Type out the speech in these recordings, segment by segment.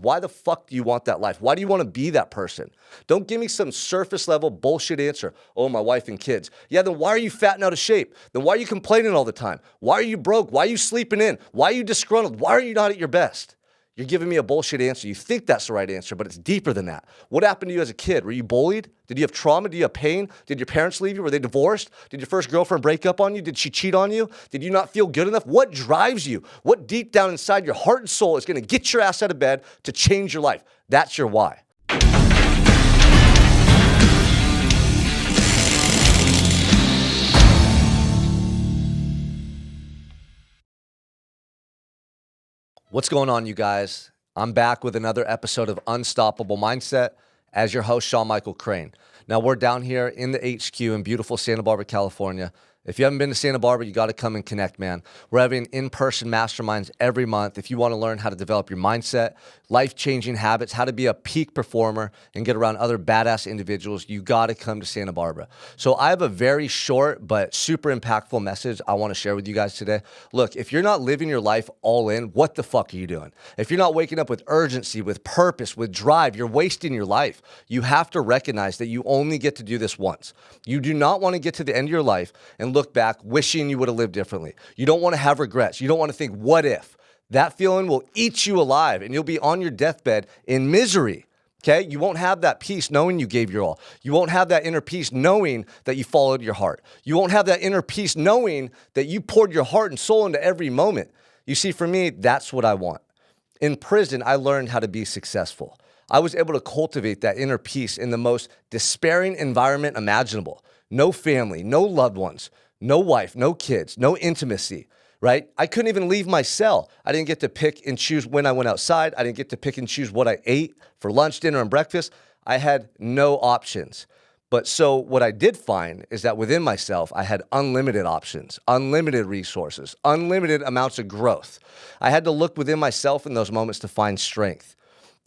Why the fuck do you want that life? Why do you want to be that person? Don't give me some surface level bullshit answer. Oh, my wife and kids. Yeah, then why are you fat and out of shape? Then why are you complaining all the time? Why are you broke? Why are you sleeping in? Why are you disgruntled? Why are you not at your best? You're giving me a bullshit answer. You think that's the right answer, but it's deeper than that. What happened to you as a kid? Were you bullied? Did you have trauma? Did you have pain? Did your parents leave you? Were they divorced? Did your first girlfriend break up on you? Did she cheat on you? Did you not feel good enough? What drives you? What deep down inside your heart and soul is going to get your ass out of bed to change your life? That's your why. What's going on, you guys? I'm back with another episode of Unstoppable Mindset as your host, Sean Michael Crane. Now, we're down here in the HQ in beautiful Santa Barbara, California. If you haven't been to Santa Barbara, you got to come and connect, man. We're having in-person masterminds every month. If you want to learn how to develop your mindset, life-changing habits, how to be a peak performer and get around other badass individuals, you got to come to Santa Barbara. So I have a very short but super impactful message I want to share with you guys today. Look, if you're not living your life all in, what the fuck are you doing? If you're not waking up with urgency, with purpose, with drive, you're wasting your life. You have to recognize that you only get to do this once. You do not want to get to the end of your life and look back wishing you would have lived differently. You don't want to have regrets. You don't want to think, what if? That feeling will eat you alive and you'll be on your deathbed in misery. Okay? You won't have that peace knowing you gave your all. You won't have that inner peace knowing that you followed your heart. You won't have that inner peace knowing that you poured your heart and soul into every moment. You see, for me, that's what I want. In prison, I learned how to be successful. I was able to cultivate that inner peace in the most despairing environment imaginable. No family, no loved ones, no wife, no kids, no intimacy, right? I couldn't even leave my cell. I didn't get to pick and choose when I went outside. I didn't get to pick and choose what I ate for lunch, dinner, and breakfast. I had no options. But so what I did find is that within myself, I had unlimited options, unlimited resources, unlimited amounts of growth. I had to look within myself in those moments to find strength.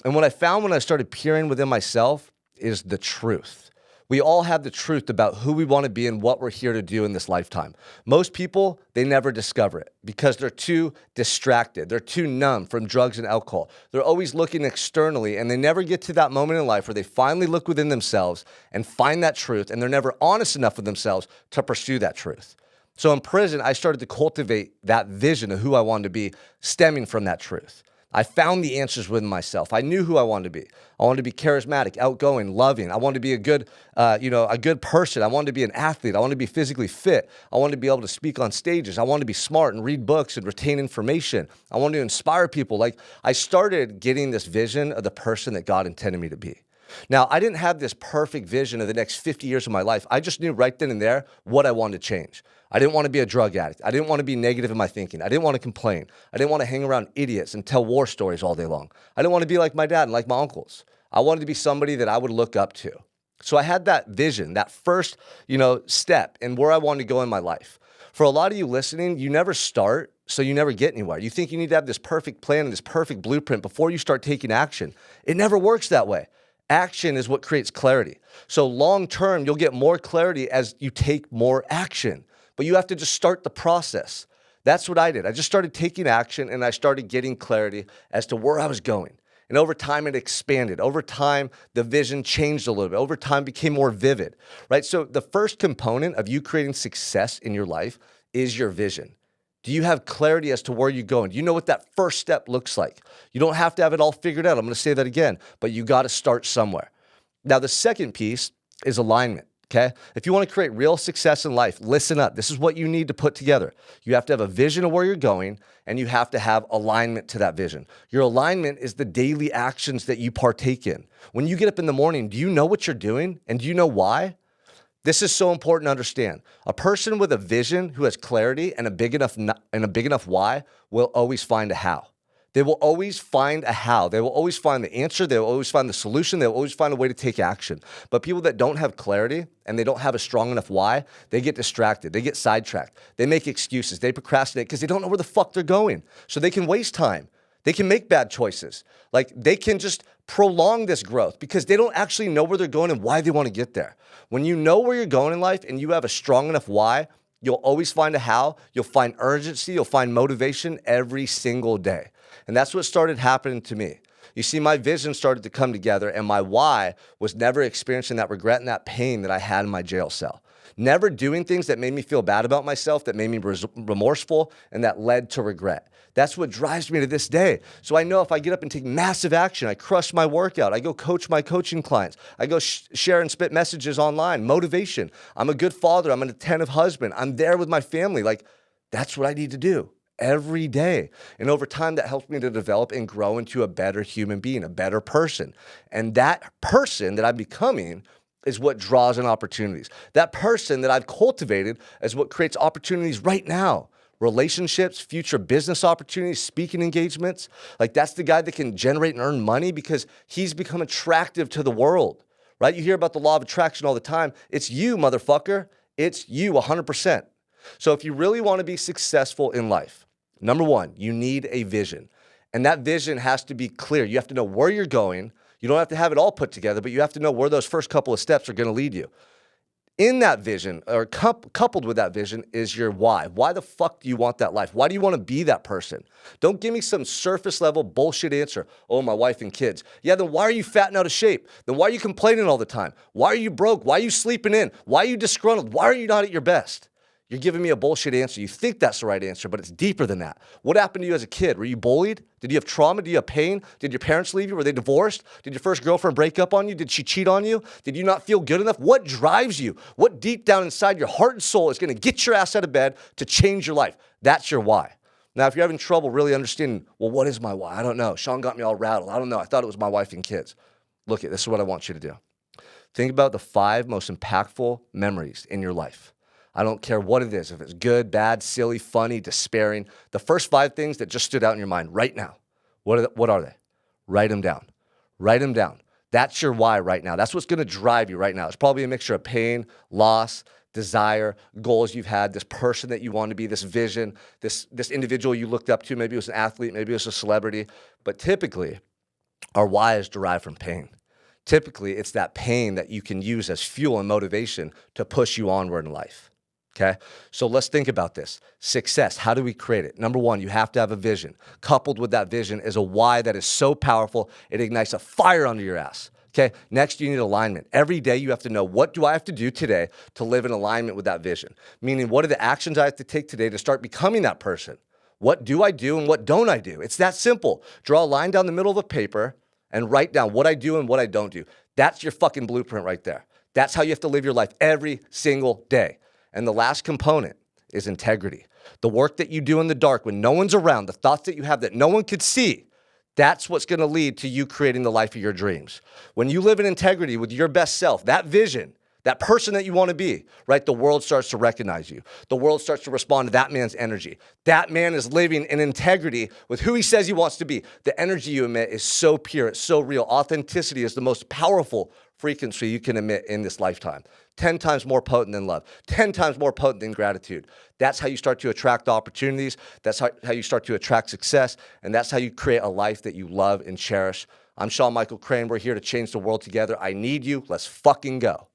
And what I found when I started peering within myself is the truth. We all have the truth about who we want to be and what we're here to do in this lifetime. Most people, they never discover it because they're too distracted. They're too numb from drugs and alcohol. They're always looking externally and they never get to that moment in life where they finally look within themselves and find that truth, and they're never honest enough with themselves to pursue that truth. So in prison, I started to cultivate that vision of who I wanted to be stemming from that truth. I found the answers within myself. I knew who I wanted to be. I wanted to be charismatic, outgoing, loving. I wanted to be a good person. I wanted to be an athlete. I wanted to be physically fit. I wanted to be able to speak on stages. I wanted to be smart and read books and retain information. I wanted to inspire people. Like, I started getting this vision of the person that God intended me to be. Now, I didn't have this perfect vision of the next 50 years of my life. I just knew right then and there what I wanted to change. I didn't want to be a drug addict. I didn't want to be negative in my thinking. I didn't want to complain. I didn't want to hang around idiots and tell war stories all day long. I didn't want to be like my dad and like my uncles. I wanted to be somebody that I would look up to. So I had that vision, that first, step in where I wanted to go in my life. For a lot of you listening, you never start, so you never get anywhere. You think you need to have this perfect plan and this perfect blueprint before you start taking action. It never works that way. Action is what creates clarity. So long term, you'll get more clarity as you take more action. But you have to just start the process. That's what I did. I just started taking action and I started getting clarity as to where I was going. And over time, it expanded. Over time, the vision changed a little bit. Over time, it became more vivid, right? So the first component of you creating success in your life is your vision. Do you have clarity as to where you're going? Do you know what that first step looks like? You don't have to have it all figured out. I'm going to say that again, but you got to start somewhere. Now, the second piece is alignment. Okay? If you want to create real success in life, listen up. This is what you need to put together. You have to have a vision of where you're going, and you have to have alignment to that vision. Your alignment is the daily actions that you partake in. When you get up in the morning, do you know what you're doing? And do you know why? This is so important to understand. A person with a vision who has clarity and a big enough why will always find a how. They will always find a how. They will always find the answer. They will always find the solution. They will always find a way to take action. But people that don't have clarity and they don't have a strong enough why, they get distracted. They get sidetracked. They make excuses. They procrastinate because they don't know where the fuck they're going. So they can waste time. They can make bad choices. Like, they can just prolong this growth because they don't actually know where they're going and why they want to get there. When you know where you're going in life and you have a strong enough why, you'll always find a how. You'll find urgency. You'll find motivation every single day. And that's what started happening to me. You see, my vision started to come together, and my why was never experiencing that regret and that pain that I had in my jail cell. Never doing things that made me feel bad about myself, that made me remorseful, and that led to regret. That's what drives me to this day. So I know if I get up and take massive action, I crush my workout, I go coach my coaching clients, I go share and spit messages online, motivation. I'm a good father, I'm an attentive husband, I'm there with my family. Like, that's what I need to do every day. And over time, that helps me to develop and grow into a better human being, a better person. And that person that I'm becoming is what draws in opportunities. That person that I've cultivated is what creates opportunities right now. Relationships, future business opportunities, speaking engagements. Like, that's the guy that can generate and earn money because he's become attractive to the world, right? You hear about the law of attraction all the time. It's you, motherfucker. It's you 100%. So if you really want to be successful in life, number one, you need a vision. And that vision has to be clear. You have to know where you're going. You don't have to have it all put together, but you have to know where those first couple of steps are going to lead you. In that vision, or coupled with that vision, is your why. Why the fuck do you want that life? Why do you want to be that person? Don't give me some surface level bullshit answer. Oh, my wife and kids. Yeah, then why are you fat and out of shape? Then why are you complaining all the time? Why are you broke? Why are you sleeping in? Why are you disgruntled? Why are you not at your best? You're giving me a bullshit answer. You think that's the right answer, but it's deeper than that. What happened to you as a kid? Were you bullied? Did you have trauma? Did you have pain? Did your parents leave you? Were they divorced? Did your first girlfriend break up on you? Did she cheat on you? Did you not feel good enough? What drives you? What deep down inside your heart and soul is going to get your ass out of bed to change your life? That's your why. Now, if you're having trouble really understanding, well, what is my why? I don't know. Sean got me all rattled. I don't know. I thought it was my wife and kids. Look, this is what I want you to do. Think about the 5 most impactful memories in your life. I don't care what it is, if it's good, bad, silly, funny, despairing. The first 5 things that just stood out in your mind right now, what are they? Write them down. Write them down. That's your why right now. That's what's going to drive you right now. It's probably a mixture of pain, loss, desire, goals you've had, this person that you want to be, this vision, this individual you looked up to. Maybe it was an athlete, maybe it was a celebrity. But typically, our why is derived from pain. Typically, it's that pain that you can use as fuel and motivation to push you onward in life. Okay, so let's think about this. Success, how do we create it? Number one, you have to have a vision. Coupled with that vision is a why that is so powerful, it ignites a fire under your ass. Okay, next you need alignment. Every day you have to know, what do I have to do today to live in alignment with that vision? Meaning, what are the actions I have to take today to start becoming that person? What do I do and what don't I do? It's that simple. Draw a line down the middle of a paper and write down what I do and what I don't do. That's your fucking blueprint right there. That's how you have to live your life every single day. And the last component is integrity. The work that you do in the dark when no one's around, the thoughts that you have that no one could see, that's what's going to lead to you creating the life of your dreams. When you live in integrity with your best self, that vision, that person that you want to be, right? The world starts to recognize you. The world starts to respond to that man's energy. That man is living in integrity with who he says he wants to be. The energy you emit is so pure, it's so real. Authenticity is the most powerful frequency you can emit in this lifetime. 10 times more potent than love, 10 times more potent than gratitude. That's how you start to attract opportunities. That's how you start to attract success. And that's how you create a life that you love and cherish. I'm Sean Michael Crane. We're here to change the world together. I need you. Let's fucking go.